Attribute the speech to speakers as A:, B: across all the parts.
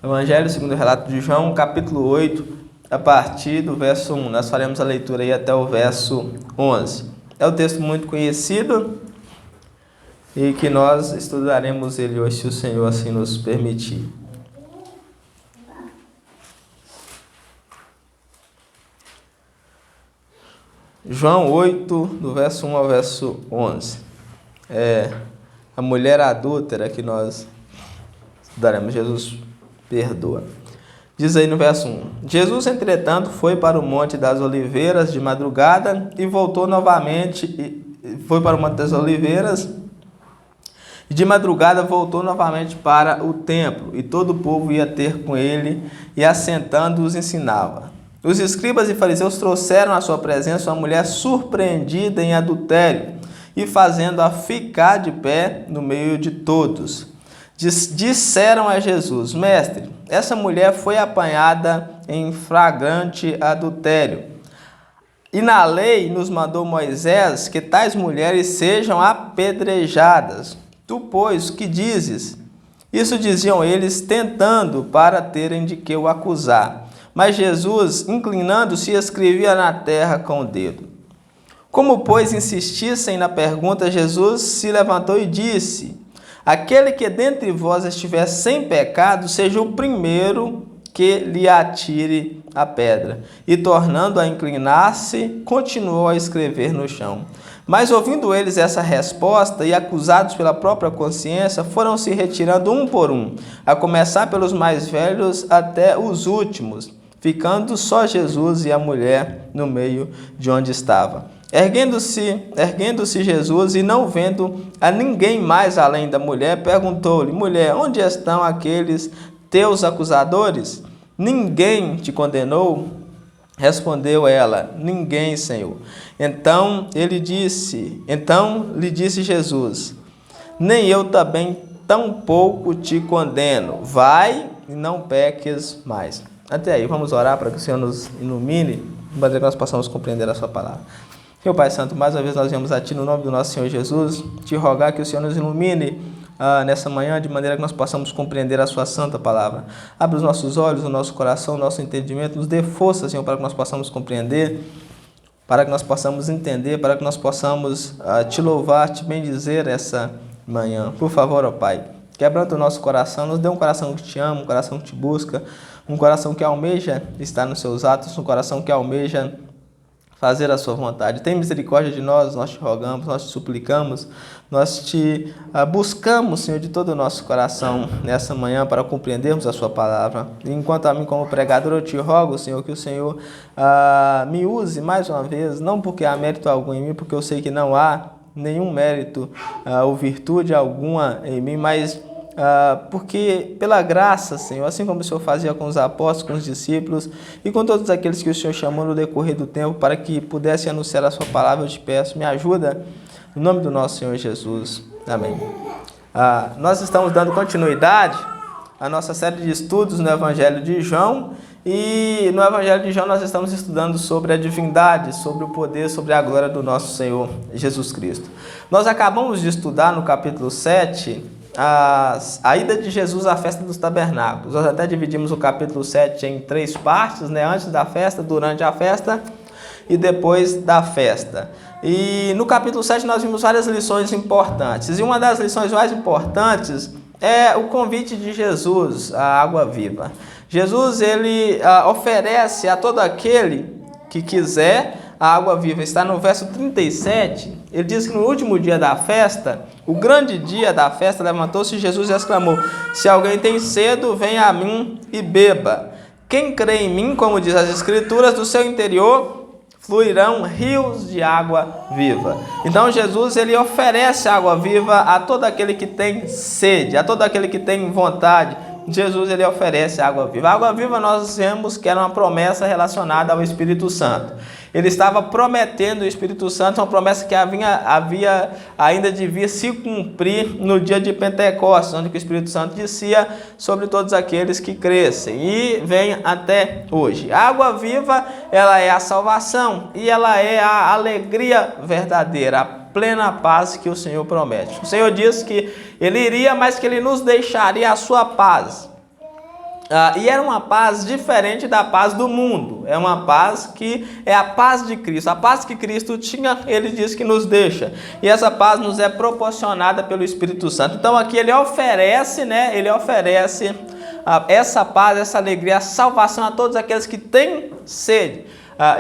A: Evangelho segundo o relato de João, capítulo 8, a partir do verso 1. Nós faremos a leitura aí até o verso 11. É um texto muito conhecido e que nós estudaremos ele hoje, se o Senhor assim nos permitir. João 8, do verso 1 ao verso 11. É a mulher adúltera que nós estudaremos. Jesus perdoa. Diz aí no verso 1. Jesus, entretanto, foi para o Monte das Oliveiras de madrugada e voltou novamente. Foi para o Monte das Oliveiras e de madrugada voltou novamente para o templo. E todo o povo ia ter com ele e, assentando, os ensinava. Os escribas e fariseus trouxeram à sua presença uma mulher surpreendida em adultério e fazendo-a ficar de pé no meio de todos. Disseram a Jesus: Mestre, essa mulher foi apanhada em flagrante adultério. E na lei nos mandou Moisés que tais mulheres sejam apedrejadas. Tu, pois, o que dizes? Isso diziam eles, tentando para terem de que o acusar. Mas Jesus, inclinando-se, escrevia na terra com o dedo. Como, pois, insistissem na pergunta, Jesus se levantou e disse: Aquele que dentre vós estiver sem pecado, seja o primeiro que lhe atire a pedra. E, tornando a inclinar-se, continuou a escrever no chão. Mas, ouvindo eles essa resposta e acusados pela própria consciência, foram se retirando um por um, a começar pelos mais velhos até os últimos, ficando só Jesus e a mulher no meio de onde estava. Erguendo-se Jesus e não vendo a ninguém mais além da mulher, perguntou-lhe: Mulher, onde estão aqueles teus acusadores? Ninguém te condenou? Respondeu ela: Ninguém, Senhor. Então lhe disse Jesus: Nem eu também tampouco te condeno. Vai e não peques mais. Até aí, vamos orar para que o Senhor nos ilumine, para que nós possamos compreender a sua palavra. Meu Pai Santo, mais uma vez nós viemos a Ti no nome do nosso Senhor Jesus, te rogar que o Senhor nos ilumine nessa manhã, de maneira que nós possamos compreender a sua santa palavra. Abre os nossos olhos, o nosso coração, o nosso entendimento, nos dê força, Senhor, para que nós possamos compreender, para que nós possamos entender, para que nós possamos Te louvar, Te bendizer essa manhã. Por favor, ó Pai, quebranta o nosso coração, nos dê um coração que Te ama, um coração que Te busca, um coração que almeja estar nos Seus atos, um coração que almeja fazer a sua vontade. Tem misericórdia de nós, nós te rogamos, nós te suplicamos, nós te buscamos, Senhor, de todo o nosso coração nessa manhã para compreendermos a sua palavra. E enquanto a mim como pregador eu te rogo, Senhor, que o Senhor me use mais uma vez, não porque há mérito algum em mim, porque eu sei que não há nenhum mérito ou virtude alguma em mim, mas porque pela graça, Senhor, assim como o Senhor fazia com os apóstolos, com os discípulos e com todos aqueles que o Senhor chamou no decorrer do tempo para que pudesse anunciar a sua palavra, eu te peço, me ajuda, em nome do nosso Senhor Jesus. Amém. Nós estamos dando continuidade à nossa série de estudos no Evangelho de João, e no Evangelho de João nós estamos estudando sobre a divindade, sobre o poder, sobre a glória do nosso Senhor Jesus Cristo. Nós acabamos de estudar no capítulo 7, a ida de Jesus à festa dos tabernáculos. Nós até dividimos o capítulo 7 em 3 partes, né? Antes da festa, durante a festa e depois da festa. E no capítulo 7 nós vimos várias lições importantes. E uma das lições mais importantes é o convite de Jesus à água viva. Jesus, ele oferece a todo aquele que quiser a água viva. Está no verso 37, ele diz que no último dia da festa, o grande dia da festa, levantou-se Jesus e exclamou: Se alguém tem sede, venha a mim e beba. Quem crê em mim, como diz as Escrituras, do seu interior fluirão rios de água viva. Então Jesus, ele oferece água viva a todo aquele que tem sede, a todo aquele que tem vontade. Jesus, ele oferece água viva. A água viva nós vemos que era uma promessa relacionada ao Espírito Santo. Ele estava prometendo o Espírito Santo, uma promessa que havia ainda de vir se cumprir no dia de Pentecostes, onde o Espírito Santo descia sobre todos aqueles que crescem, e vem até hoje. A água viva, ela é a salvação e ela é a alegria verdadeira, a plena paz que o Senhor promete. O Senhor disse que Ele iria, mas que Ele nos deixaria a sua paz. E era uma paz diferente da paz do mundo. É uma paz que é a paz de Cristo. A paz que Cristo tinha, ele diz que nos deixa. E essa paz nos é proporcionada pelo Espírito Santo. Então aqui ele oferece, né? Ele oferece essa paz, essa alegria, a salvação a todos aqueles que têm sede.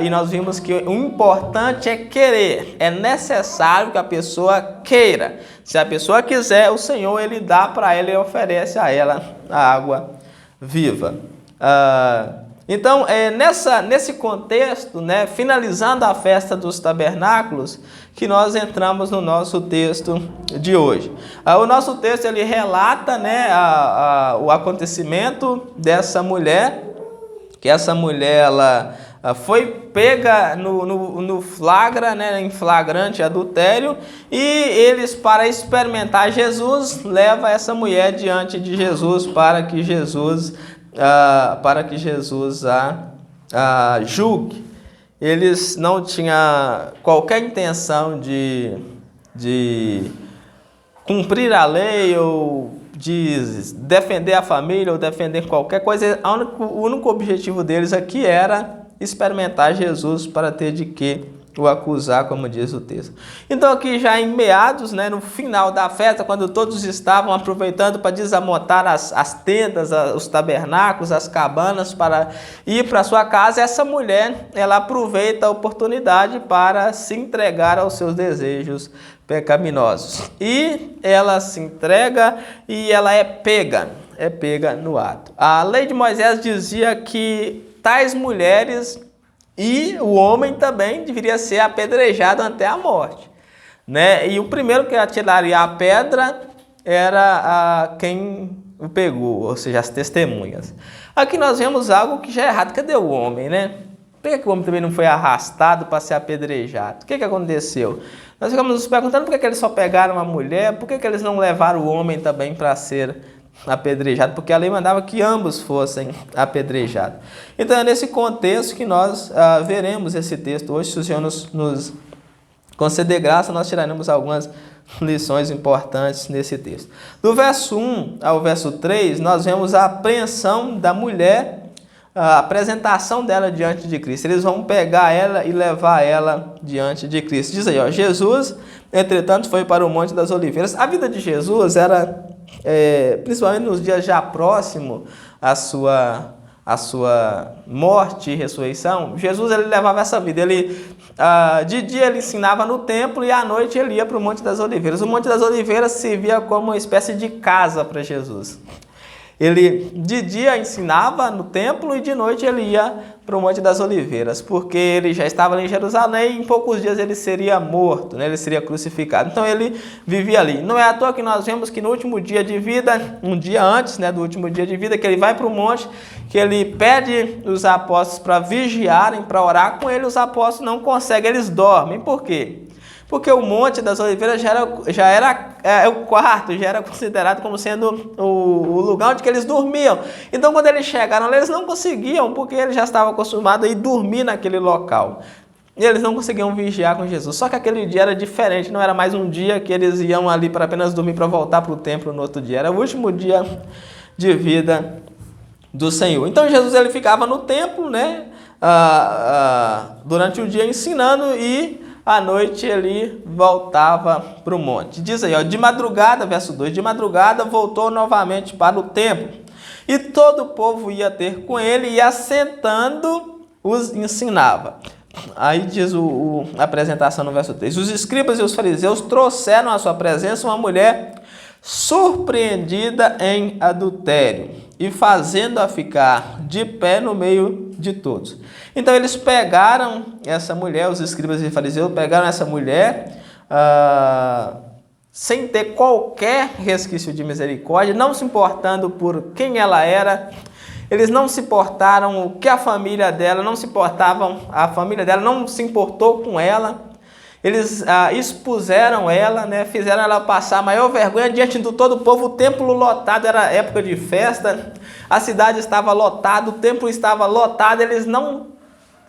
A: E nós vimos que o importante é querer. É necessário que a pessoa queira. Se a pessoa quiser, o Senhor ele dá para ela e oferece a ela a água viva. Então, nesse contexto, né, finalizando a festa dos tabernáculos, que nós entramos no nosso texto de hoje. O nosso texto ele relata, né, o acontecimento dessa mulher, que essa mulher ela foi pega no flagra, né, em flagrante adultério, e eles, para experimentar Jesus, leva essa mulher diante de Jesus para que Jesus a julgue. Eles não tinham qualquer intenção de cumprir a lei ou de defender a família ou defender qualquer coisa. O único objetivo deles aqui era experimentar Jesus para ter de que o acusar, como diz o texto. Então aqui já em meados, né, no final da festa, quando todos estavam aproveitando para desamontar as tendas, os tabernáculos, as cabanas para ir para sua casa, essa mulher ela aproveita a oportunidade para se entregar aos seus desejos pecaminosos. E ela se entrega e ela é pega no ato. A lei de Moisés dizia que tais mulheres e o homem também deveria ser apedrejado até a morte, né? E o primeiro que atiraria a pedra era quem o pegou, ou seja, as testemunhas. Aqui nós vemos algo que já é errado. Cadê o homem, né? Por que o homem também não foi arrastado para ser apedrejado? O que aconteceu? Nós ficamos nos perguntando por que eles só pegaram a mulher, por que eles não levaram o homem também para ser apedrejado, porque a lei mandava que ambos fossem apedrejados. Então é nesse contexto que nós veremos esse texto hoje. Se o Senhor nos conceder graça, nós tiraremos algumas lições importantes nesse texto. Do verso 1 ao verso 3, nós vemos a apreensão da mulher, a apresentação dela diante de Cristo. Eles vão pegar ela e levar ela diante de Cristo. Diz aí, ó, Jesus, entretanto, foi para o Monte das Oliveiras. A vida de Jesus era, principalmente nos dias já próximos à sua morte e ressurreição, Jesus ele levava essa vida. De dia ele ensinava no templo e à noite ele ia para o Monte das Oliveiras. O Monte das Oliveiras servia como uma espécie de casa para Jesus. Ele de dia ensinava no templo e de noite ele ia para o Monte das Oliveiras, porque ele já estava ali em Jerusalém e em poucos dias ele seria morto, né? Ele seria crucificado. Então ele vivia ali. Não é à toa que nós vemos que no último dia de vida, um dia antes, né, do último dia de vida, que ele vai para o monte, que ele pede os apóstolos para vigiarem, para orar com ele. Os apóstolos não conseguem, eles dormem. Por quê? Porque o Monte das Oliveiras já era o quarto, já era considerado como sendo o lugar onde que eles dormiam. Então, quando eles chegaram, eles não conseguiam, porque eles já estavam acostumados a ir dormir naquele local. E eles não conseguiam vigiar com Jesus. Só que aquele dia era diferente, não era mais um dia que eles iam ali para apenas dormir, para voltar para o templo no outro dia. Era o último dia de vida do Senhor. Então, Jesus ele ficava no templo, né, durante o dia ensinando, e à noite ele voltava para o monte. Diz aí, ó, de madrugada, verso 2, de madrugada voltou novamente para o templo, e todo o povo ia ter com ele, e assentando os ensinava. Aí diz a apresentação no verso 3. Os escribas e os fariseus trouxeram à sua presença uma mulher surpreendida em adultério, e fazendo-a ficar de pé no meio de todos. Então eles pegaram essa mulher, os escribas e fariseus pegaram essa mulher sem ter qualquer resquício de misericórdia, não se importando por quem ela era. Eles não se importaram o que a família dela, não se importavam, a família dela não se importou com ela. Eles expuseram ela, né, fizeram ela passar a maior vergonha diante de todo o povo. O templo lotado, era época de festa, a cidade estava lotada, o templo estava lotado. Eles não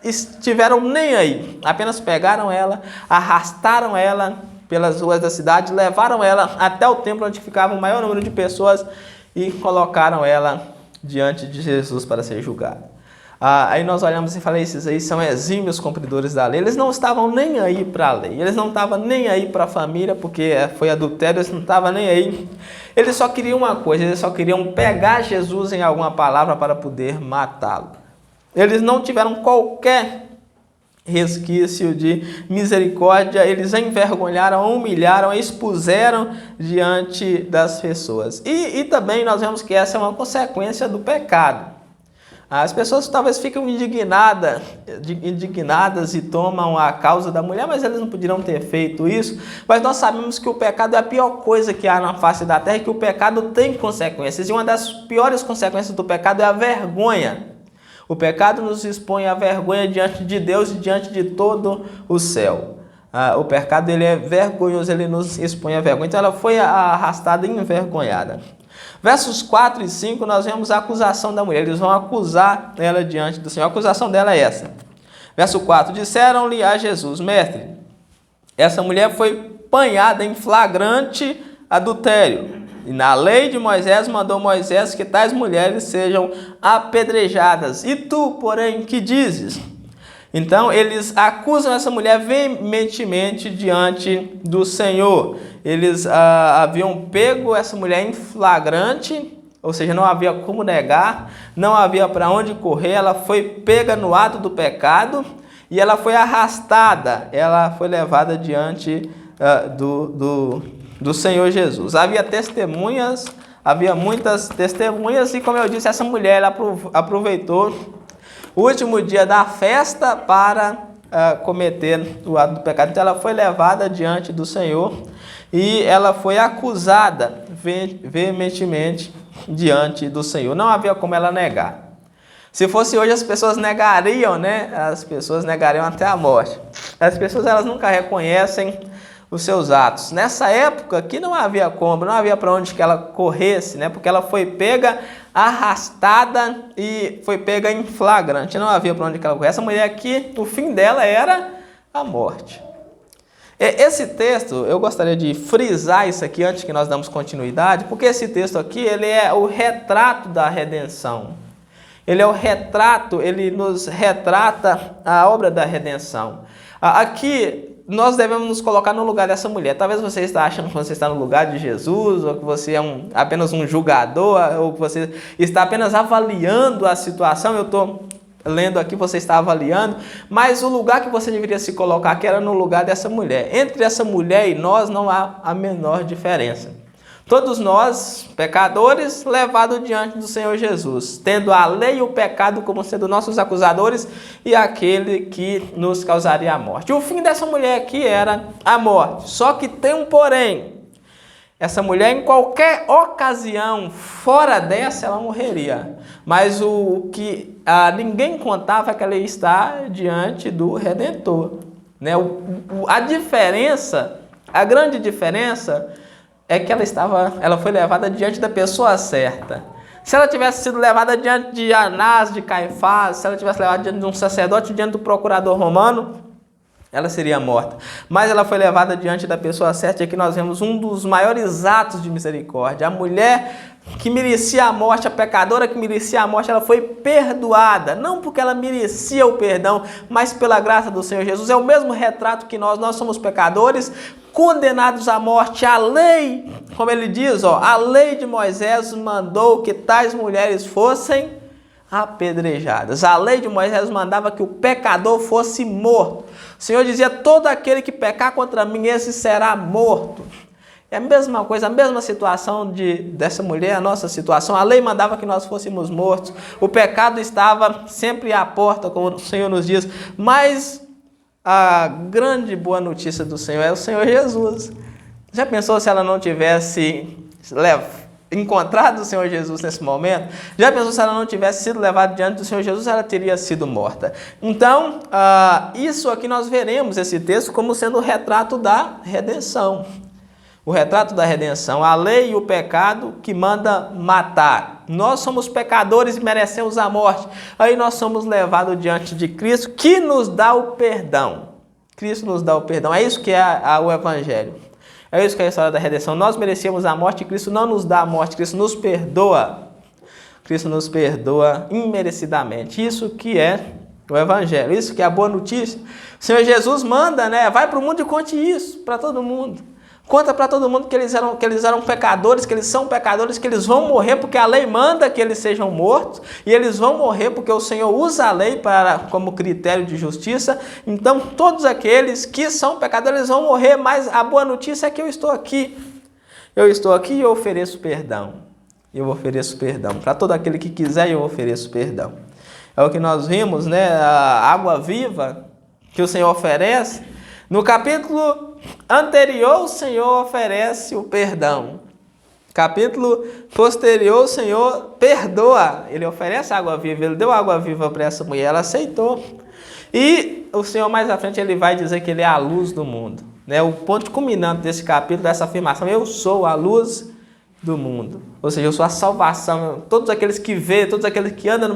A: estiveram nem aí, apenas pegaram ela, arrastaram ela pelas ruas da cidade, levaram ela até o templo onde ficava o maior número de pessoas e colocaram ela diante de Jesus para ser julgado. Aí nós olhamos e falamos, esses aí são exímios cumpridores da lei. Eles não estavam nem aí para a lei, eles não estavam nem aí para a família, porque foi adultério, eles não estavam nem aí. Eles só queriam uma coisa, eles só queriam pegar Jesus em alguma palavra para poder matá-lo. Eles não tiveram qualquer resquício de misericórdia, eles envergonharam, humilharam, expuseram diante das pessoas. E também nós vemos que essa é uma consequência do pecado. As pessoas talvez ficam indignadas e tomam a causa da mulher, mas eles não poderiam ter feito isso. Mas nós sabemos que o pecado é a pior coisa que há na face da terra e que o pecado tem consequências. E uma das piores consequências do pecado é a vergonha. O pecado nos expõe à vergonha diante de Deus e diante de todo o céu. O pecado ele é vergonhoso, ele nos expõe à vergonha. Então ela foi arrastada e envergonhada. Versos 4 e 5, nós vemos a acusação da mulher. Eles vão acusar ela diante do Senhor. A acusação dela é essa. Verso 4. Disseram-lhe a Jesus, mestre, essa mulher foi apanhada em flagrante adultério. E na lei de Moisés mandou Moisés que tais mulheres sejam apedrejadas. E tu, porém, que dizes? Então, eles acusam essa mulher veementemente diante do Senhor. Eles haviam pego essa mulher em flagrante, ou seja, não havia como negar, não havia para onde correr, ela foi pega no ato do pecado e ela foi arrastada, ela foi levada diante do Senhor Jesus. Havia testemunhas, havia muitas testemunhas e, como eu disse, essa mulher ela aproveitou o último dia da festa para cometer o ato do pecado. Então ela foi levada diante do Senhor e ela foi acusada veementemente diante do Senhor. Não havia como ela negar. Se fosse hoje, as pessoas negariam, né? As pessoas negariam até a morte. As pessoas elas nunca reconhecem os seus atos. Nessa época aqui não havia como, não havia para onde que ela corresse, né? Porque ela foi pega, arrastada e foi pega em flagrante. Não havia para onde que ela corresse. Essa mulher aqui, o fim dela era a morte. Esse texto, eu gostaria de frisar isso aqui antes que nós damos continuidade, porque esse texto aqui, ele é o retrato da redenção. Ele é o retrato, ele nos retrata a obra da redenção. Aqui, nós devemos nos colocar no lugar dessa mulher. Talvez você esteja achando que você está no lugar de Jesus, ou que você é apenas um julgador, ou que você está apenas avaliando a situação. Eu estou lendo aqui, você está avaliando, mas o lugar que você deveria se colocar aqui era no lugar dessa mulher. Entre essa mulher e nós não há a menor diferença. Todos nós, pecadores, levados diante do Senhor Jesus, tendo a lei e o pecado como sendo nossos acusadores e aquele que nos causaria a morte. O fim dessa mulher aqui era a morte. Só que tem um porém. Essa mulher, em qualquer ocasião fora dessa, ela morreria. Mas o que ninguém contava é que ela ia estar diante do Redentor. Né? A diferença, a grande diferença é que ela foi levada diante da pessoa certa. Se ela tivesse sido levada diante de Anás, de Caifás, se ela tivesse levada diante de um sacerdote, diante do procurador romano, ela seria morta. Mas ela foi levada diante da pessoa certa, e aqui nós vemos um dos maiores atos de misericórdia. A mulher que merecia a morte, a pecadora que merecia a morte, ela foi perdoada. Não porque ela merecia o perdão, mas pela graça do Senhor Jesus. É o mesmo retrato que nós somos pecadores, condenados à morte. A lei, como ele diz, a lei de Moisés mandou que tais mulheres fossem apedrejadas. A lei de Moisés mandava que o pecador fosse morto. O Senhor dizia, todo aquele que pecar contra mim, esse será morto. É a mesma coisa, a mesma situação dessa mulher, a nossa situação. A lei mandava que nós fôssemos mortos. O pecado estava sempre à porta, como o Senhor nos diz. Mas a grande boa notícia do Senhor é o Senhor Jesus. Já pensou se ela não tivesse encontrado o Senhor Jesus nesse momento? Já pensou se ela não tivesse sido levada diante do Senhor Jesus, ela teria sido morta? Então, isso aqui nós veremos esse texto como sendo o retrato da redenção. O retrato da redenção, a lei e o pecado que manda matar. Nós somos pecadores e merecemos a morte. Aí nós somos levados diante de Cristo, que nos dá o perdão. Cristo nos dá o perdão. É isso que é o Evangelho. É isso que é a história da redenção. Nós merecíamos a morte e Cristo não nos dá a morte. Cristo nos perdoa. Cristo nos perdoa imerecidamente. Isso que é o Evangelho, isso que é a boa notícia. O Senhor Jesus manda, né? Vai para o mundo e conte isso para todo mundo. Conta para todo mundo que eles eram pecadores, que eles são pecadores, que eles vão morrer porque a lei manda que eles sejam mortos, e eles vão morrer porque o Senhor usa a lei como critério de justiça. Então, todos aqueles que são pecadores vão morrer, mas a boa notícia é que eu estou aqui. Eu estou aqui e eu ofereço perdão. Eu ofereço perdão. Para todo aquele que quiser, eu ofereço perdão. É o que nós vimos, né? A água viva que o Senhor oferece. No capítulo anterior, o Senhor oferece o perdão. Capítulo posterior, o Senhor perdoa. Ele oferece água viva. Ele deu água viva para essa mulher. Ela aceitou. E o Senhor, mais à frente, ele vai dizer que ele é a luz do mundo. Né? O ponto culminante desse capítulo, dessa afirmação, eu sou a luz do mundo. Ou seja, eu sou a salvação. Todos aqueles que veem, todos aqueles que andam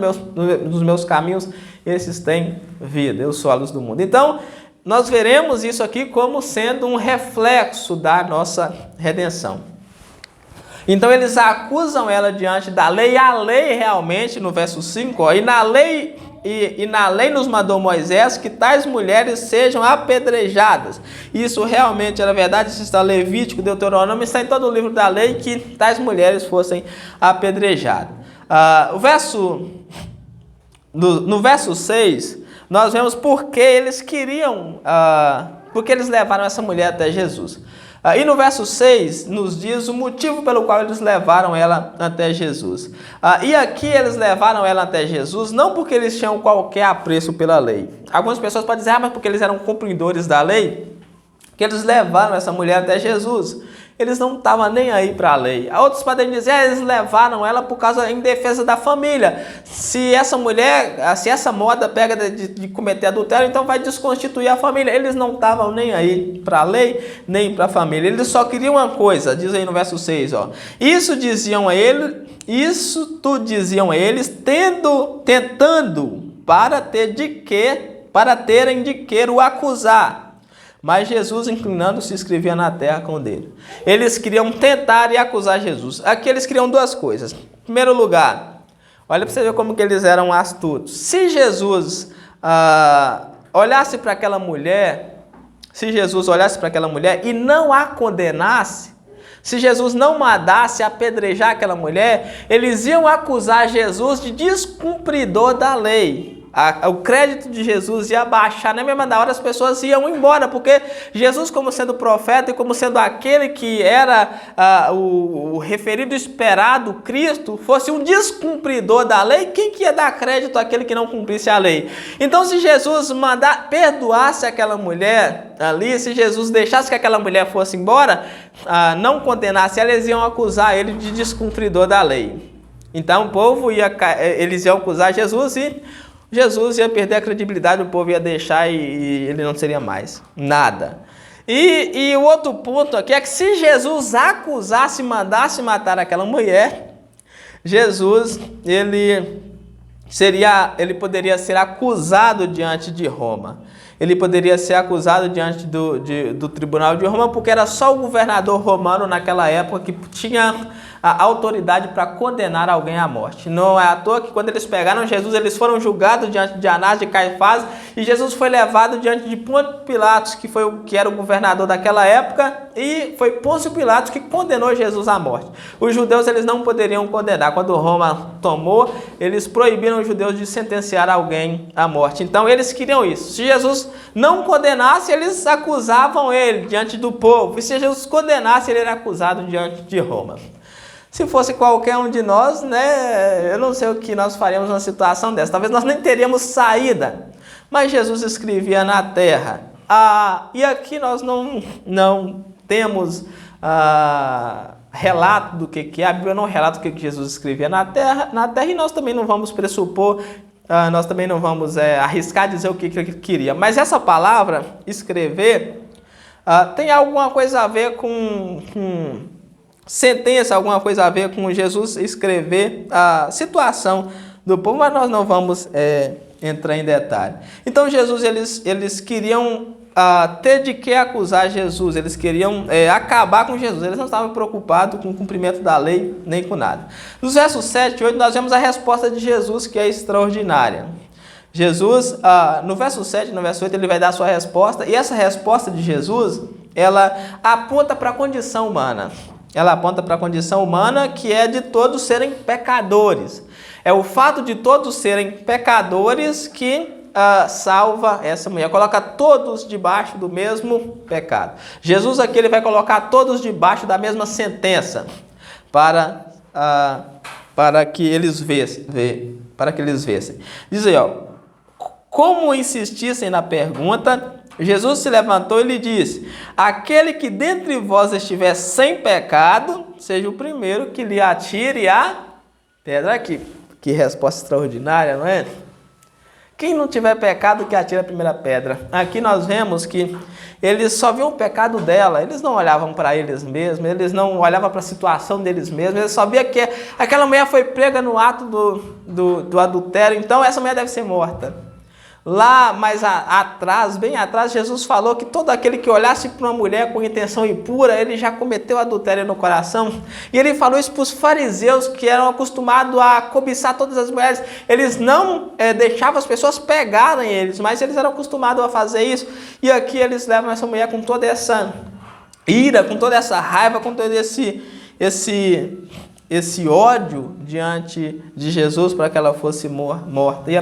A: nos meus caminhos, esses têm vida. Eu sou a luz do mundo. Então, nós veremos isso aqui como sendo um reflexo da nossa redenção. Então, eles acusam ela diante da lei, e a lei realmente, no verso 5, e na lei nos mandou Moisés que tais mulheres sejam apedrejadas. Isso realmente era verdade, isso está Levítico, Deuteronômio, está em todo o livro da lei que tais mulheres fossem apedrejadas. No verso 6, nós vemos porque eles queriam, porque eles levaram essa mulher até Jesus. E no verso 6 nos diz o motivo pelo qual eles levaram ela até Jesus. E aqui eles levaram ela até Jesus não porque eles tinham qualquer apreço pela lei. Algumas pessoas podem dizer, mas porque eles eram cumpridores da lei, que eles levaram essa mulher até Jesus. Eles não estavam nem aí para a lei. Outros podem dizer, eles levaram ela por causa em defesa da família. Se essa moda pega de cometer adultério, então vai desconstituir a família. Eles não estavam nem aí para a lei, nem para a família. Eles só queriam uma coisa, diz aí no verso 6, ó. Isso diziam eles, tentando para terem de que o acusar. Mas Jesus, inclinando-se, escrevia na terra com o dedo. Eles queriam tentar e acusar Jesus. Aqui eles queriam duas coisas. Em primeiro lugar, olha para você ver como que eles eram astutos. Se Jesus olhasse para aquela mulher, e não a condenasse, se Jesus não mandasse apedrejar aquela mulher, eles iam acusar Jesus de descumpridor da lei. O crédito de Jesus ia baixar, na mesma hora as pessoas iam embora, porque Jesus, como sendo profeta e como sendo aquele que era o referido esperado, Cristo, fosse um descumpridor da lei, quem que ia dar crédito àquele que não cumprisse a lei? Então, se Jesus perdoasse aquela mulher ali, se Jesus deixasse que aquela mulher fosse embora, não condenasse ela, eles iam acusar ele de descumpridor da lei. Então, o povo eles iam acusar Jesus e Jesus ia perder a credibilidade, o povo ia deixar e ele não seria mais nada. E o outro ponto aqui é que se Jesus acusasse, mandasse matar aquela mulher, Jesus ele poderia ser acusado diante de Roma. Ele poderia ser acusado diante do tribunal de Roma, porque era só o governador romano naquela época que tinha a autoridade para condenar alguém à morte. Não é à toa que quando eles pegaram Jesus, eles foram julgados diante de Anás, de Caifás, e Jesus foi levado diante de Pôncio Pilatos, que era o governador daquela época, e foi Pôncio Pilatos que condenou Jesus à morte. Os judeus eles não poderiam condenar. Quando Roma tomou, eles proibiram os judeus de sentenciar alguém à morte. Então eles queriam isso. Se Jesus não condenasse, eles acusavam ele diante do povo. E se Jesus condenasse, ele era acusado diante de Roma. Se fosse qualquer um de nós, né, eu não sei o que nós faríamos numa situação dessa. Talvez nós nem teríamos saída. Mas Jesus escrevia na terra. E aqui nós não temos relato do que é. A Bíblia não relata o que Jesus escrevia na terra, e nós também não vamos pressupor, nós também não vamos arriscar dizer o que ele queria. Mas essa palavra, escrever, tem alguma coisa a ver com sentença, alguma coisa a ver com Jesus escrever a situação do povo, mas nós não vamos entrar em detalhe. Então Jesus, eles queriam ter de que acusar Jesus, eles queriam acabar com Jesus, eles não estavam preocupados com o cumprimento da lei, nem com nada. Nos versos 7 e 8, nós vemos a resposta de Jesus, que é extraordinária. Jesus, no verso 7 e no verso 8, ele vai dar a sua resposta, e essa resposta de Jesus, ela aponta para a condição humana. Ela aponta para a condição humana, que é de todos serem pecadores. É o fato de todos serem pecadores que salva essa mulher, coloca todos debaixo do mesmo pecado. Jesus aqui ele vai colocar todos debaixo da mesma sentença, para que eles vissem. Diz aí, como insistissem na pergunta, Jesus se levantou e lhe disse: aquele que dentre vós estiver sem pecado, seja o primeiro que lhe atire a pedra. Aqui, que resposta extraordinária, não é? Quem não tiver pecado, que atire a primeira pedra. Aqui nós vemos que eles só viam o pecado dela, eles não olhavam para eles mesmos, eles não olhavam para a situação deles mesmos, eles só viam que aquela mulher foi prega no ato do adultério, então essa mulher deve ser morta. Lá mais atrás, bem atrás, Jesus falou que todo aquele que olhasse para uma mulher com intenção impura, ele já cometeu adultério no coração. E ele falou isso para os fariseus, que eram acostumados a cobiçar todas as mulheres. Eles não deixavam as pessoas pegarem eles, mas eles eram acostumados a fazer isso. E aqui eles levam essa mulher com toda essa ira, com toda essa raiva, com todo esse ódio diante de Jesus para que ela fosse morta. E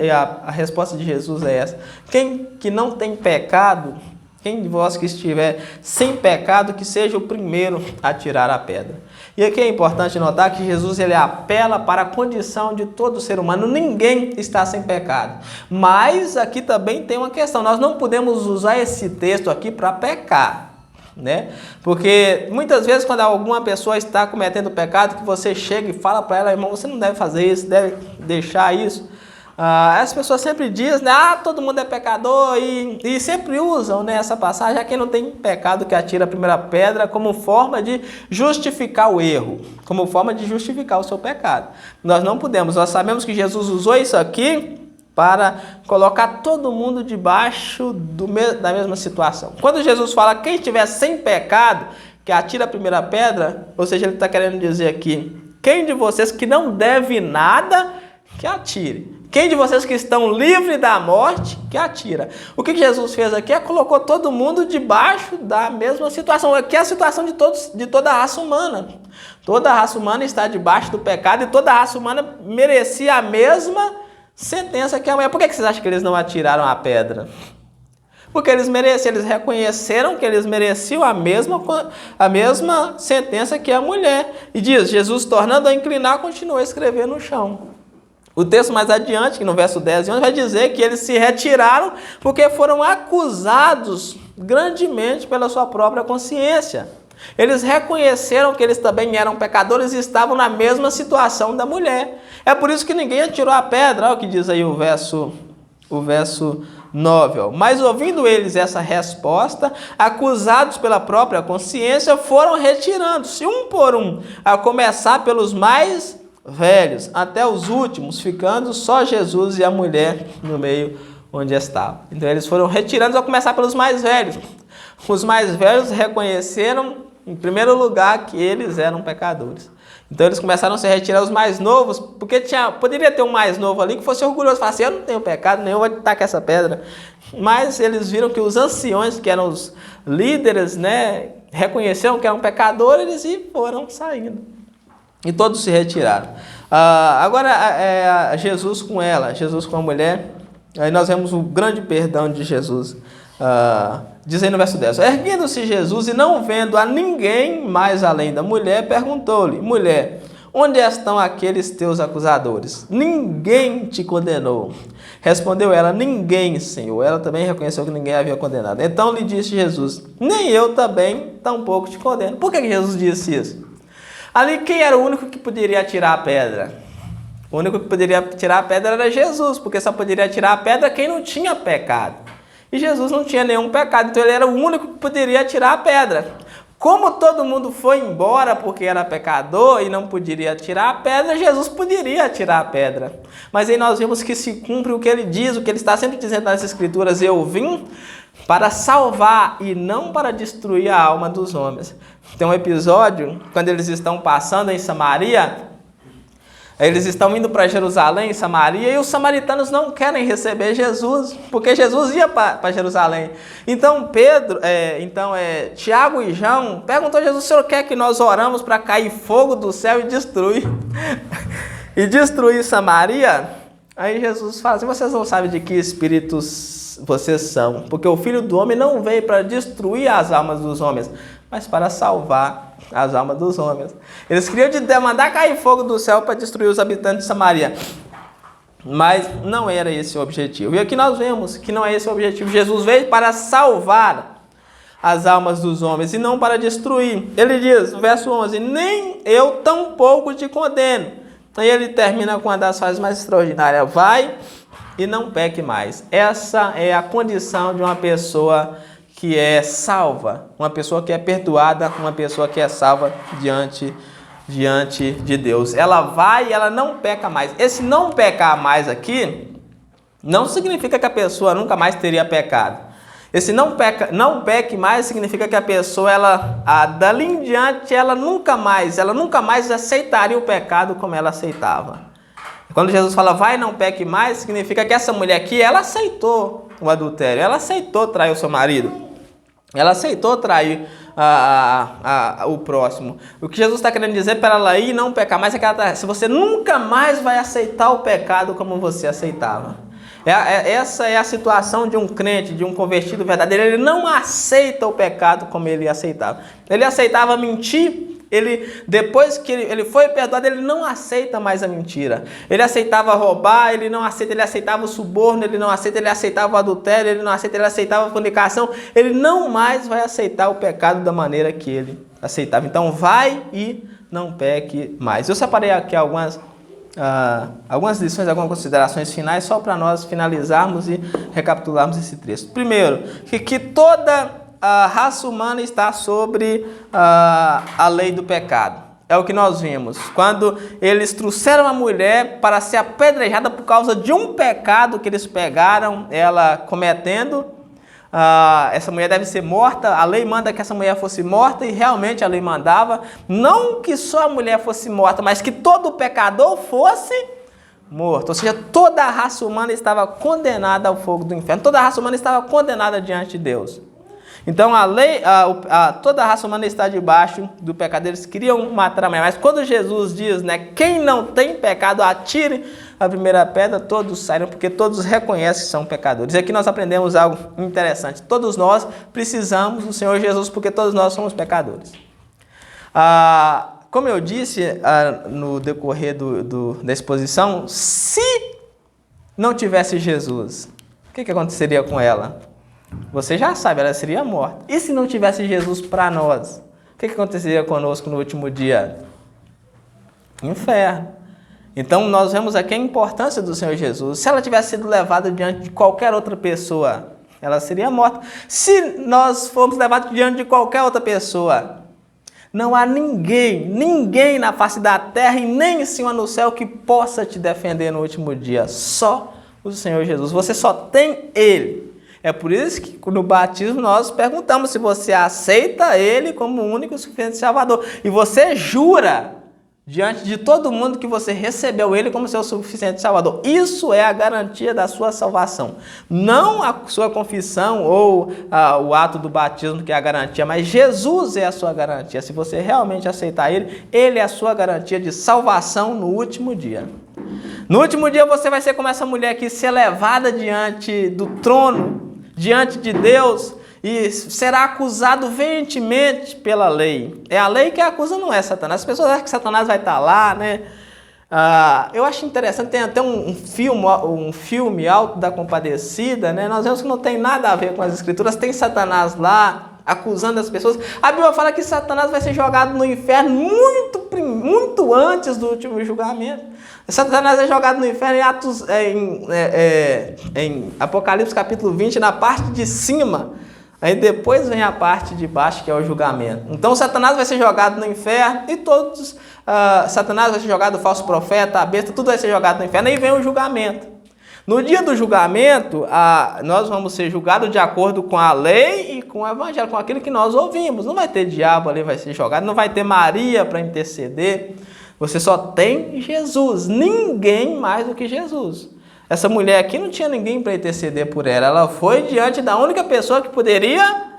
A: a resposta de Jesus é essa: quem que não tem pecado, quem de vós que estiver sem pecado, que seja o primeiro a tirar a pedra. E aqui é importante notar que Jesus ele apela para a condição de todo ser humano. Ninguém está sem pecado. Mas aqui também tem uma questão: nós não podemos usar esse texto aqui para pecar. Né? Porque muitas vezes quando alguma pessoa está cometendo pecado, que você chega e fala para ela: irmão, você não deve fazer isso, deve deixar isso. As pessoas sempre dizem, né? Todo mundo é pecador, e sempre usam, né, essa passagem: quem não tem pecado que atira a primeira pedra, como forma de justificar o erro, como forma de justificar o seu pecado. Nós não podemos, nós sabemos que Jesus usou isso aqui para colocar todo mundo debaixo da mesma situação. Quando Jesus fala: quem estiver sem pecado, que atira a primeira pedra, ou seja, ele está querendo dizer aqui: quem de vocês que não deve nada, que atire. Quem de vocês que estão livres da morte, que atira. O que Jesus fez aqui colocou todo mundo debaixo da mesma situação. Aqui é a situação de toda a raça humana. Toda a raça humana está debaixo do pecado, e toda a raça humana merecia a mesma sentença que a mulher. Por que vocês acham que eles não atiraram a pedra? Porque eles mereciam, eles reconheceram que eles mereciam a mesma sentença que a mulher. E diz: Jesus, tornando a inclinar, continuou a escrever no chão. O texto mais adiante, que no verso 10 e 11, vai dizer que eles se retiraram porque foram acusados grandemente pela sua própria consciência. Eles reconheceram que eles também eram pecadores e estavam na mesma situação da mulher. É por isso que ninguém atirou a pedra. Olha o que diz aí o verso 9. Mas ouvindo eles essa resposta, acusados pela própria consciência, foram retirando-se um por um, a começar pelos mais velhos, até os últimos, ficando só Jesus e a mulher no meio onde estavam. Então eles foram retirando, a começar pelos mais velhos. Os mais velhos reconheceram, em primeiro lugar, que eles eram pecadores. Então eles começaram a se retirar os mais novos, porque poderia ter um mais novo ali que fosse orgulhoso, falasse: eu não tenho pecado nenhum, vou tacar essa pedra. Mas eles viram que os anciões, que eram os líderes, né, reconheceram que eram pecadores e foram saindo. E todos se retiraram. Agora, Jesus com a mulher, aí nós vemos o grande perdão de Jesus. Diz aí no verso 10: erguendo-se Jesus e não vendo a ninguém mais além da mulher, perguntou-lhe: mulher, onde estão aqueles teus acusadores? Ninguém te condenou? Respondeu ela: ninguém, Senhor. Ela também reconheceu que ninguém havia condenado. Então lhe disse Jesus: nem eu também tampouco te condeno. Por que Jesus disse isso? Ali, quem era o único que poderia tirar a pedra? O único que poderia tirar a pedra era Jesus, porque só poderia tirar a pedra quem não tinha pecado. E Jesus não tinha nenhum pecado, então ele era o único que poderia tirar a pedra. Como todo mundo foi embora porque era pecador e não poderia tirar a pedra, Jesus poderia tirar a pedra. Mas aí nós vemos que se cumpre o que ele diz, o que ele está sempre dizendo nas Escrituras: eu vim para salvar e não para destruir a alma dos homens. Tem um episódio, quando eles estão passando em Samaria, eles estão indo para Jerusalém, Samaria, e os samaritanos não querem receber Jesus, porque Jesus ia para Jerusalém. Então Tiago e João perguntou a Jesus: o senhor quer que nós oramos para cair fogo do céu e destruir Samaria? Aí Jesus fala assim: vocês não sabem de que espíritos vocês são, porque o Filho do Homem não veio para destruir as almas dos homens, mas para salvar as almas dos homens. Eles queriam mandar cair fogo do céu para destruir os habitantes de Samaria, mas não era esse o objetivo. E aqui nós vemos que não é esse o objetivo. Jesus veio para salvar as almas dos homens e não para destruir. Ele diz, no verso 11: nem eu tampouco te condeno. Aí ele termina com uma das frases mais extraordinárias: vai e não peque mais. Essa é a condição de uma pessoa que é salva, uma pessoa que é perdoada, uma pessoa que é salva diante de Deus. Ela vai e ela não peca mais. Esse não pecar mais aqui não significa que a pessoa nunca mais teria pecado. Esse não peque mais significa que a pessoa, dali em diante, ela nunca mais aceitaria o pecado como ela aceitava. Quando Jesus fala vai, não peque mais, significa que essa mulher aqui, ela aceitou o adultério, ela aceitou trair o seu marido, ela aceitou trair o próximo. O que Jesus está querendo dizer para ela ir e não pecar mais é que se você nunca mais vai aceitar o pecado como você aceitava. Essa é a situação de um crente, de um convertido verdadeiro. Ele não aceita o pecado como ele aceitava. Ele aceitava mentir. Depois que ele foi perdoado, ele não aceita mais a mentira. Ele aceitava roubar, ele não aceita. Ele aceitava o suborno, ele não aceita. Ele aceitava o adultério, ele não aceita. Ele aceitava a fornicação. Ele não mais vai aceitar o pecado da maneira que ele aceitava. Então vai e não peque mais. Eu separei aqui algumas lições, algumas considerações finais, só para nós finalizarmos e recapitularmos esse texto. Primeiro, que toda a raça humana está sobre a lei do pecado. É o que nós vimos. Quando eles trouxeram a mulher para ser apedrejada por causa de um pecado que eles pegaram ela cometendo, essa mulher deve ser morta. A lei manda que essa mulher fosse morta, e realmente a lei mandava, não que só a mulher fosse morta, mas que todo pecador fosse morto. Ou seja, toda a raça humana estava condenada ao fogo do inferno. Toda a raça humana estava condenada diante de Deus. Então toda a raça humana está debaixo do pecado. Eles queriam matar a mulher, mas quando Jesus diz, quem não tem pecado, atire a primeira pedra, todos saíram, porque todos reconhecem que são pecadores. E aqui nós aprendemos algo interessante. Todos nós precisamos do Senhor Jesus, porque todos nós somos pecadores. Como eu disse no decorrer da exposição, se não tivesse Jesus, o que aconteceria com ela? Você já sabe, ela seria morta. E se não tivesse Jesus para nós, o que aconteceria conosco no último dia? Inferno. Então nós vemos aqui a importância do Senhor Jesus. Se ela tivesse sido levada diante de qualquer outra pessoa, ela seria morta. Se nós formos levados diante de qualquer outra pessoa, não há ninguém na face da terra e nem em cima no céu que possa te defender no último dia. Só o Senhor Jesus. Você só tem Ele. É por isso que no batismo nós perguntamos se você aceita Ele como o único e suficiente Salvador. E você jura diante de todo mundo que você recebeu Ele como seu suficiente Salvador. Isso é a garantia da sua salvação. Não a sua confissão ou o ato do batismo que é a garantia, mas Jesus é a sua garantia. Se você realmente aceitar Ele, Ele é a sua garantia de salvação no último dia. No último dia você vai ser como essa mulher aqui, ser levada diante do trono, diante de Deus, e será acusado veementemente pela lei. É a lei que acusa, não é Satanás. As pessoas acham que Satanás vai estar lá, eu acho interessante, tem até um filme Alto da Compadecida, Nós vemos que não tem nada a ver com as Escrituras, tem Satanás lá, acusando as pessoas. A Bíblia fala que Satanás vai ser jogado no inferno muito antes do último julgamento. Satanás é jogado no inferno em Apocalipse capítulo 20, na parte de cima. Aí depois vem a parte de baixo, que é o julgamento. Então Satanás vai ser jogado no inferno e todos... Satanás vai ser jogado, o falso profeta, a besta, tudo vai ser jogado no inferno. Aí vem o julgamento. No dia do julgamento, nós vamos ser julgados de acordo com a lei e com o evangelho, com aquilo que nós ouvimos. Não vai ter diabo ali, vai ser jogado, não vai ter Maria para interceder. Você só tem Jesus, ninguém mais do que Jesus. Essa mulher aqui não tinha ninguém para interceder por ela. Ela foi diante da única pessoa que poderia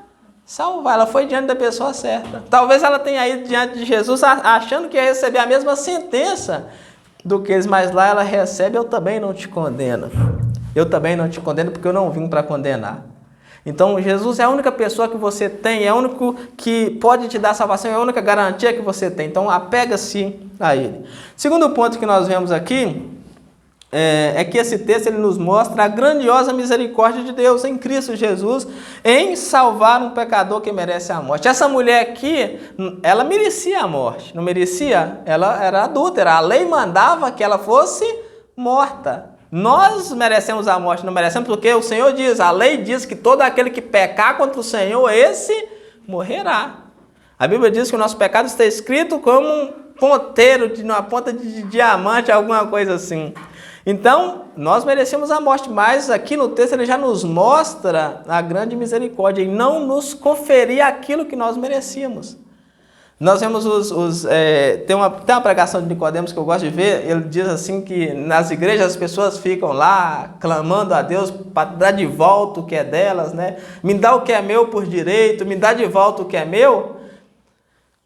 A: salvar. Ela foi diante da pessoa certa. Talvez ela tenha ido diante de Jesus achando que ia receber a mesma sentença do que eles, mas lá ela recebe: eu também não te condeno. Eu também não te condeno porque eu não vim para condenar. Então Jesus é a única pessoa que você tem, é o único que pode te dar salvação, é a única garantia que você tem. Então apega-se a Ele. Segundo ponto que nós vemos aqui é que esse texto ele nos mostra a grandiosa misericórdia de Deus em Cristo Jesus em salvar um pecador que merece a morte. Essa mulher aqui, ela merecia a morte, não merecia? Ela era adúltera, a lei mandava que ela fosse morta. Nós merecemos a morte, não merecemos, porque o Senhor diz, a lei diz que todo aquele que pecar contra o Senhor, esse morrerá. A Bíblia diz que o nosso pecado está escrito como um ponteiro, uma ponta de diamante, alguma coisa assim. Então, nós merecemos a morte, mas aqui no texto ele já nos mostra a grande misericórdia em não nos conferir aquilo que nós merecíamos. Nós vemos tem uma pregação de Nicodemos que eu gosto de ver, ele diz assim que nas igrejas as pessoas ficam lá clamando a Deus para dar de volta o que é delas, né? Me dá o que é meu por direito, me dá de volta o que é meu.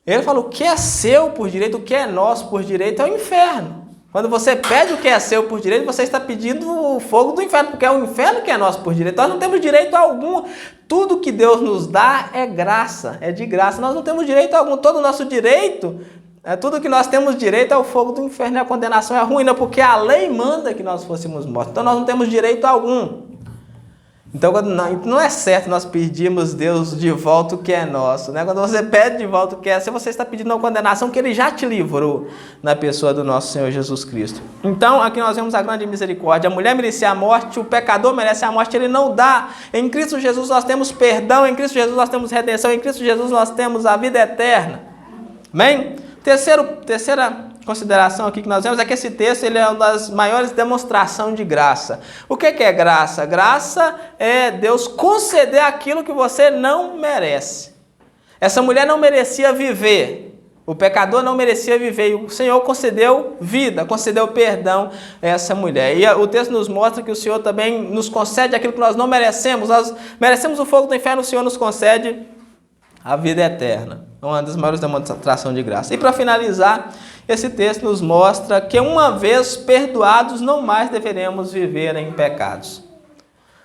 A: Ele fala, o que é seu por direito, o que é nosso por direito é o inferno. Quando você pede o que é seu por direito, você está pedindo o fogo do inferno, porque é o inferno que é nosso por direito. Nós não temos direito algum. Tudo que Deus nos dá é graça, é de graça. Nós não temos direito algum. Todo o nosso direito, tudo que nós temos direito é o fogo do inferno, e a condenação é ruim, porque a lei manda que nós fôssemos mortos. Então nós não temos direito algum. Então não é certo nós pedirmos Deus de volta o que é nosso, né? Quando você pede de volta o que é seu, você está pedindo uma condenação que Ele já te livrou na pessoa do nosso Senhor Jesus Cristo. Então aqui nós vemos a grande misericórdia. A mulher merecia a morte, o pecador merece a morte, Ele não dá. Em Cristo Jesus nós temos perdão, em Cristo Jesus nós temos redenção, em Cristo Jesus nós temos a vida eterna. Amém? Terceira consideração aqui que nós vemos é que esse texto ele é uma das maiores demonstrações de graça. O que é graça? Graça é Deus conceder aquilo que você não merece. Essa mulher não merecia viver. O pecador não merecia viver. E o Senhor concedeu vida, concedeu perdão a essa mulher. E o texto nos mostra que o Senhor também nos concede aquilo que nós não merecemos. Nós merecemos o fogo do inferno, o Senhor nos concede a vida eterna. É uma das maiores demonstrações de graça. E para finalizar, esse texto nos mostra que uma vez perdoados, não mais deveremos viver em pecados.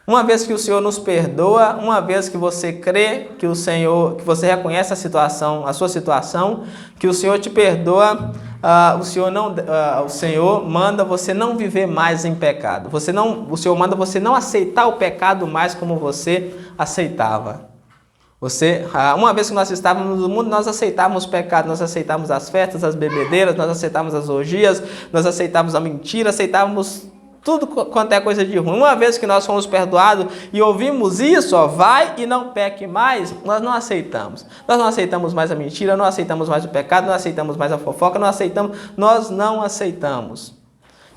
A: Uma vez que o Senhor nos perdoa, uma vez que você crê que o Senhor, que você reconhece a sua situação, que o Senhor te perdoa, o Senhor manda você não viver mais em pecado. O Senhor manda você não aceitar o pecado mais como você aceitava. Uma vez que nós estávamos no mundo, nós aceitávamos o pecado, nós aceitávamos as festas, as bebedeiras, nós aceitávamos as orgias, nós aceitávamos a mentira, aceitávamos tudo quanto é coisa de ruim. Uma vez que nós fomos perdoados e ouvimos isso, vai e não peque mais, nós não aceitamos. Nós não aceitamos mais a mentira, não aceitamos mais o pecado, não aceitamos mais a fofoca, nós não aceitamos.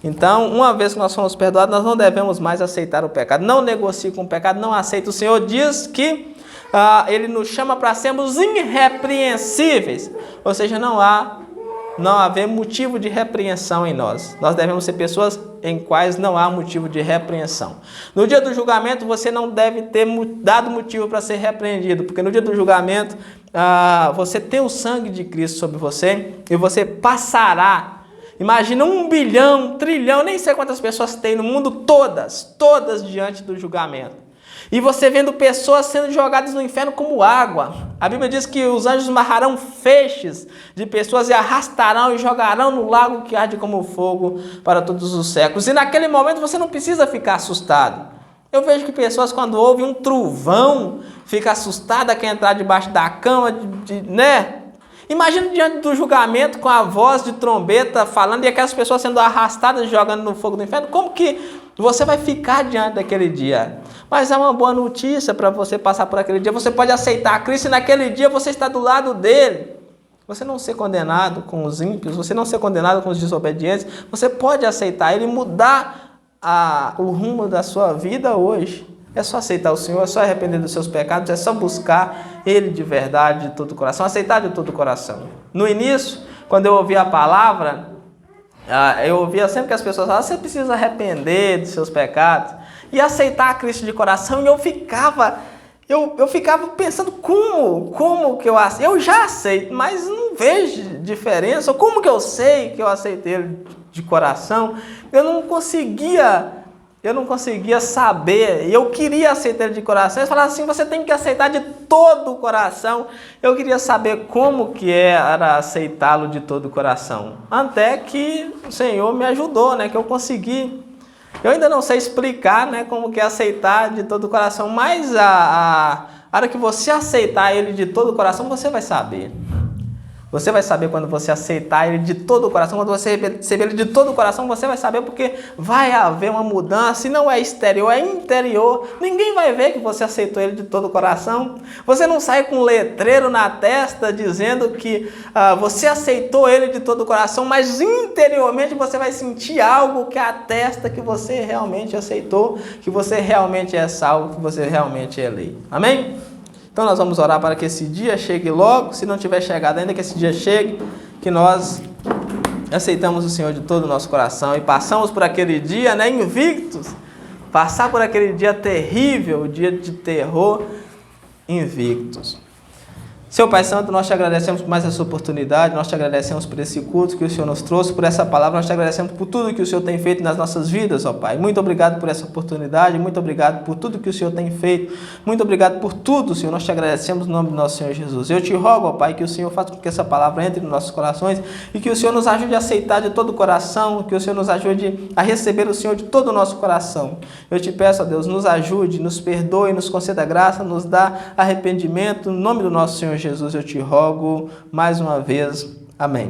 A: Então, uma vez que nós fomos perdoados, nós não devemos mais aceitar o pecado. Não negocie com o pecado, não aceite. O Senhor diz que Ele nos chama para sermos irrepreensíveis, ou seja, não haver motivo de repreensão em nós. Nós devemos ser pessoas em quais não há motivo de repreensão. No dia do julgamento, você não deve ter dado motivo para ser repreendido, porque no dia do julgamento, você tem o sangue de Cristo sobre você e você passará. Imagina 1 bilhão, 1 trilhão, nem sei quantas pessoas tem no mundo, todas diante do julgamento. E você vendo pessoas sendo jogadas no inferno como água. A Bíblia diz que os anjos amarrarão feixes de pessoas e arrastarão e jogarão no lago que arde como fogo para todos os séculos. E naquele momento você não precisa ficar assustado. Eu vejo que pessoas quando ouvem um trovão, ficam assustadas, querem entrar debaixo da cama, né? Imagina diante do julgamento com a voz de trombeta falando e aquelas pessoas sendo arrastadas e jogando no fogo do inferno. Como que você vai ficar diante daquele dia? Mas há uma boa notícia para você passar por aquele dia. Você pode aceitar a Cristo e naquele dia você está do lado dele. Você não ser condenado com os ímpios, você não ser condenado com os desobedientes. Você pode aceitar ele e mudar o rumo da sua vida hoje. É só aceitar o Senhor, é só arrepender dos seus pecados, é só buscar ele de verdade, de todo o coração, aceitar de todo o coração. No início, quando eu ouvia a palavra, eu ouvia sempre que as pessoas falavam, você precisa arrepender dos seus pecados e aceitar a Cristo de coração. E eu ficava pensando, como que eu aceito? Eu já aceito, mas não vejo diferença. Como que eu sei que eu aceitei ele de coração? Eu não conseguia saber. Eu queria aceitar ele de coração. Eles falavam assim, você tem que aceitar de todo o coração. Eu queria saber como que era aceitá-lo de todo o coração. Até que o Senhor me ajudou, né? Que eu consegui. Eu ainda não sei explicar, né, como que é aceitar de todo o coração, mas a hora que você aceitar ele de todo o coração, você vai saber. Você vai saber quando você aceitar ele de todo o coração, quando você receber ele de todo o coração, você vai saber, porque vai haver uma mudança, e não é exterior, é interior. Ninguém vai ver que você aceitou ele de todo o coração. Você não sai com um letreiro na testa dizendo que você aceitou ele de todo o coração, mas interiormente você vai sentir algo que atesta que você realmente aceitou, que você realmente é salvo, que você realmente é eleito. Amém? Então nós vamos orar para que esse dia chegue logo, se não tiver chegado ainda, que esse dia chegue, que nós aceitamos o Senhor de todo o nosso coração e passamos por aquele dia, né, invictos, passar por aquele dia terrível, o dia de terror, invictos. Seu Pai Santo, nós te agradecemos por mais essa oportunidade, nós te agradecemos por esse culto que o Senhor nos trouxe, por essa palavra, nós te agradecemos por tudo que o Senhor tem feito nas nossas vidas, ó Pai. Muito obrigado por essa oportunidade, muito obrigado por tudo que o Senhor tem feito, muito obrigado por tudo, Senhor, nós te agradecemos no nome do nosso Senhor Jesus. Eu te rogo, ó Pai, que o Senhor faça com que essa palavra entre nos nossos corações e que o Senhor nos ajude a aceitar de todo o coração, que o Senhor nos ajude a receber o Senhor de todo o nosso coração. Eu te peço, ó Deus, nos ajude, nos perdoe, nos conceda graça, nos dá arrependimento, no nome do nosso Senhor Jesus, eu te rogo mais uma vez. Amém.